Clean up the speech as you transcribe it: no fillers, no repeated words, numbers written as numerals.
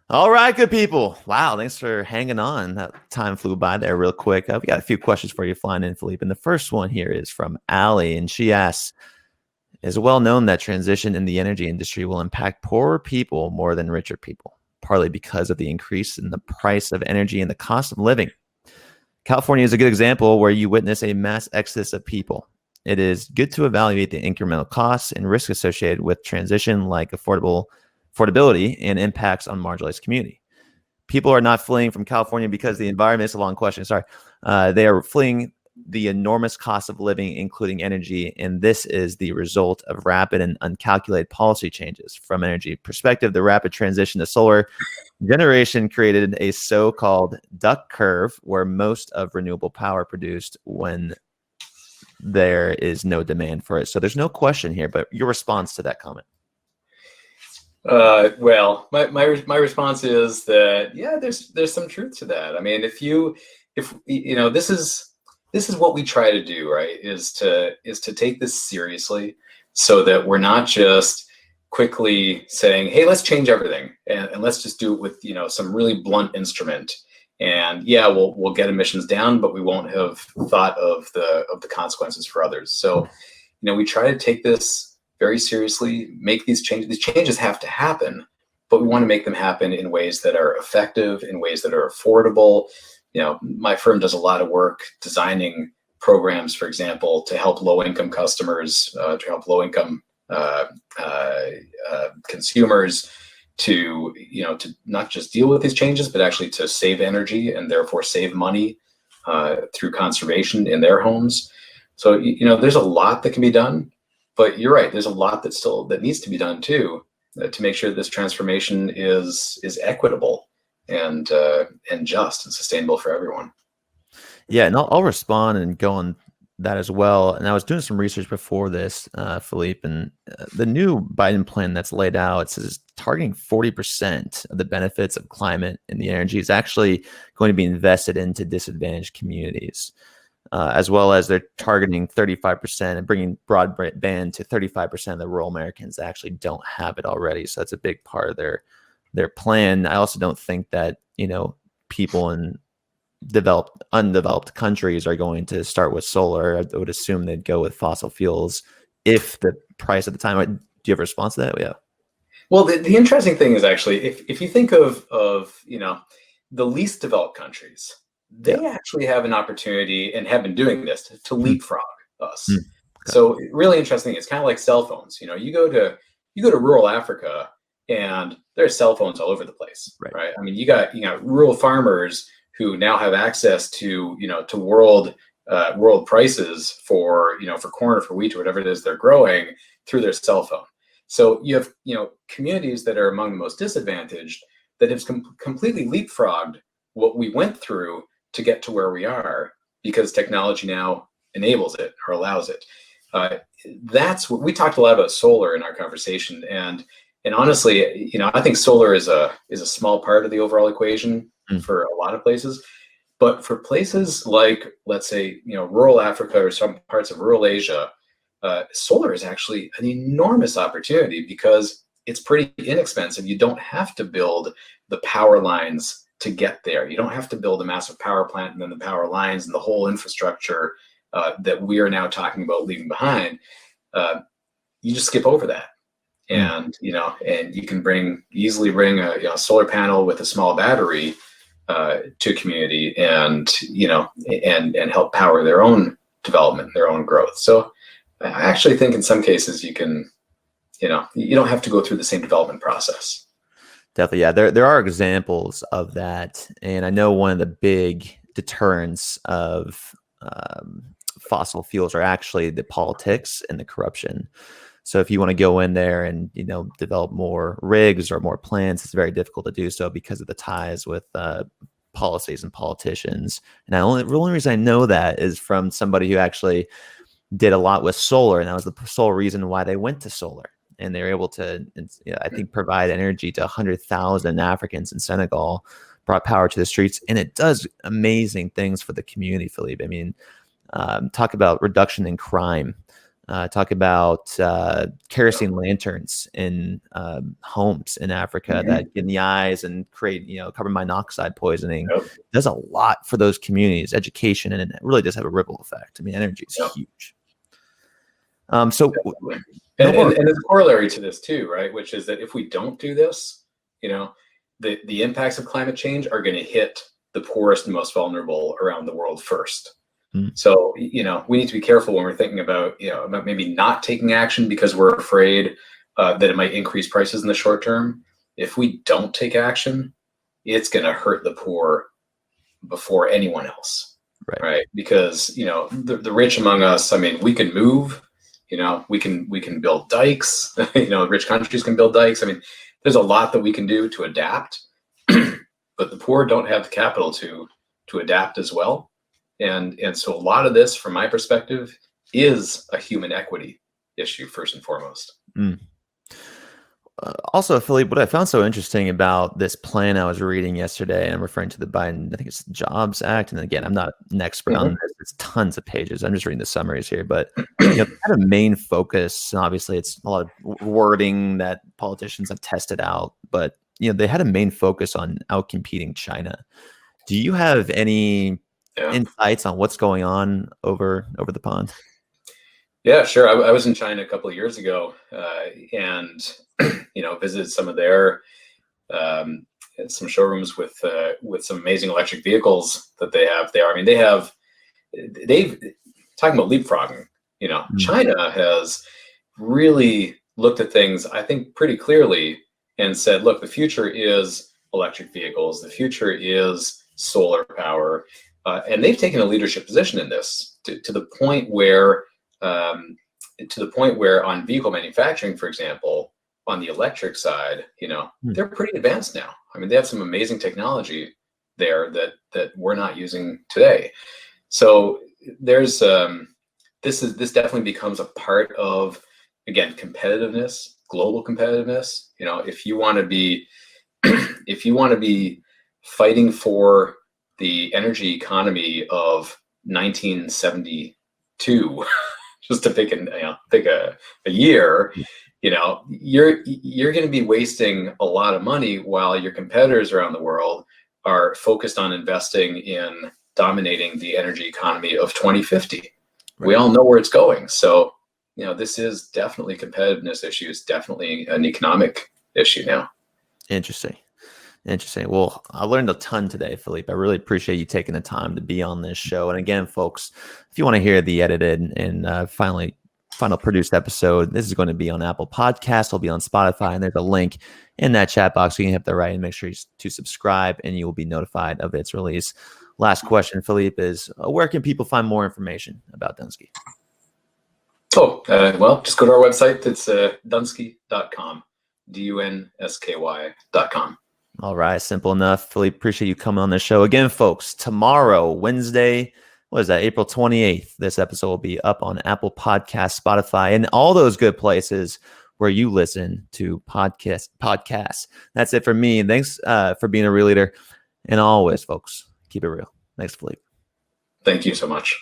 All right, good people. Wow, thanks for hanging on. That time flew by there real quick. We got a few questions for you flying in, Philippe. And the first one here is from Allie, and she asks, is it well known that transition in the energy industry will impact poorer people more than richer people, partly because of the increase in the price of energy and the cost of living? California is a good example where you witness a mass exodus of people. It is good to evaluate the incremental costs and risk associated with transition, like affordability and impacts on marginalized community. People are not fleeing from California because the environment is a long question. Sorry. They are fleeing the enormous cost of living, including energy. And this is the result of rapid and uncalculated policy changes. From an energy perspective, the rapid transition to solar generation created a so-called duck curve where most of renewable power produced when there is no demand for it. So there's no question here, but your response to that comment? Well, my response is that yeah, there's some truth to that. I mean, if you know, this is what we try to do, right? Is to take this seriously, so that we're not just quickly saying, hey, let's change everything and let's just do it with some really blunt instrument. And yeah, we'll get emissions down, but we won't have thought of the consequences for others. So, we try to take this very seriously, make these changes. These changes have to happen, but we want to make them happen in ways that are effective, in ways that are affordable. My firm does a lot of work designing programs, for example, to help low-income customers, to help low-income consumers to not just deal with these changes, but actually to save energy and therefore save money through conservation in their homes. So, there's a lot that can be done. But you're right. There's a lot that needs to be done too, to make sure this transformation is equitable and just and sustainable for everyone. Yeah, and I'll respond and go on that as well. And I was doing some research before this, Philippe, and the new Biden plan that's laid out, it says targeting 40% of the benefits of climate and the energy is actually going to be invested into disadvantaged communities. As well as they're targeting 35% and bringing broadband to 35% of the rural Americans that actually don't have it already. So that's a big part of their plan. I also don't think that, people in undeveloped countries are going to start with solar. I would assume they'd go with fossil fuels if the price at the time. Do you have a response to that? Yeah. Well, the interesting thing is actually, if you think of the least developed countries, they actually have an opportunity and have been doing this to leapfrog us. Okay. So really interesting. It's kind of like cell phones. You go to rural Africa and there's cell phones all over the place, right? I mean, you got rural farmers who now have access to to world prices for for corn or for wheat or whatever it is they're growing through their cell phone. So you have communities that are among the most disadvantaged that have completely leapfrogged what we went through to get to where we are, because technology now enables it or allows it. That's what we talked a lot about solar in our conversation, and honestly, I think solar is a small part of the overall equation for a lot of places, but for places like, let's say, rural Africa or some parts of rural Asia, solar is actually an enormous opportunity because it's pretty inexpensive. You don't have to build the power lines to get there. You don't have to build a massive power plant and then the power lines and the whole infrastructure that we are now talking about leaving behind. You just skip over that, and and you can easily bring a solar panel with a small battery to a community, and and help power their own development, their own growth. So I actually think in some cases you can, you don't have to go through the same development process. Definitely, yeah. There are examples of that, and I know one of the big deterrents of fossil fuels are actually the politics and the corruption. So if you want to go in there and develop more rigs or more plants, it's very difficult to do so because of the ties with policies and politicians. And the only reason I know that is from somebody who actually did a lot with solar, and that was the sole reason why they went to solar. And they're able to, I think, provide energy to 100,000 Africans in Senegal, brought power to the streets, and it does amazing things for the community, Philippe. I mean, talk about reduction in crime. talk about kerosene lanterns in homes in Africa that get in the eyes and create, carbon monoxide poisoning. Yep. Does a lot for those communities, education, and it really does have a ripple effect. I mean, energy is huge. So, and there's a corollary to this too, right? Which is that if we don't do this, the impacts of climate change are going to hit the poorest and most vulnerable around the world first. So, we need to be careful when we're thinking about maybe not taking action because we're afraid that it might increase prices in the short term. If we don't take action, it's going to hurt the poor before anyone else, right? Because, the rich among us, I mean, we can move, we can build dikes, rich countries can build dikes. I mean, there's a lot that we can do to adapt, but the poor don't have the capital to adapt as well. And so a lot of this, from my perspective, is a human equity issue first and foremost. Also, Philippe, what I found so interesting about this plan I was reading yesterday, and I'm referring to the Biden, I think it's Jobs Act. And again, I'm not an expert on this. It's tons of pages. I'm just reading the summaries here, but kind of main focus, and obviously it's a lot of wording that politicians have tested out, but they had a main focus on outcompeting China. Do you have any insights on what's going on over the pond? Yeah, sure. I was in China a couple of years ago, and visited some of their some showrooms with some amazing electric vehicles that they have there. I mean, they've talking about leapfrogging. China has really looked at things, I think, pretty clearly and said, look, the future is electric vehicles. The future is solar power. And they've taken a leadership position in this to the point where on vehicle manufacturing, for example, on the electric side, they're pretty advanced now. I mean, they have some amazing technology there that we're not using today. So there's this definitely becomes a part of, again, competitiveness, global competitiveness. If you want to be fighting for the energy economy of 1972, just to pick a year, you're going to be wasting a lot of money while your competitors around the world are focused on investing in dominating the energy economy of 2050. Right. We all know where it's going. So, this is definitely a competitiveness issue. It's definitely an economic issue now. Interesting. Well, I learned a ton today, Philippe. I really appreciate you taking the time to be on this show. And again, folks, if you want to hear the edited and final produced episode, this is going to be on Apple Podcasts. It'll be on Spotify, and there's a link in that chat box. So you can hit the right and make sure to subscribe, and you will be notified of its release. Last question, Philippe, is where can people find more information about Dunsky? Well, just go to our website. It's dunsky.com, DUNSKY.com. All right, simple enough. Philippe, appreciate you coming on the show again, folks. Tomorrow, Wednesday, what is that, April 28th, this episode will be up on Apple Podcasts, Spotify, and all those good places where you listen to podcasts. That's it for me. Thanks for being a real leader. And always, folks, keep it real. Thanks, Philippe. Thank you so much.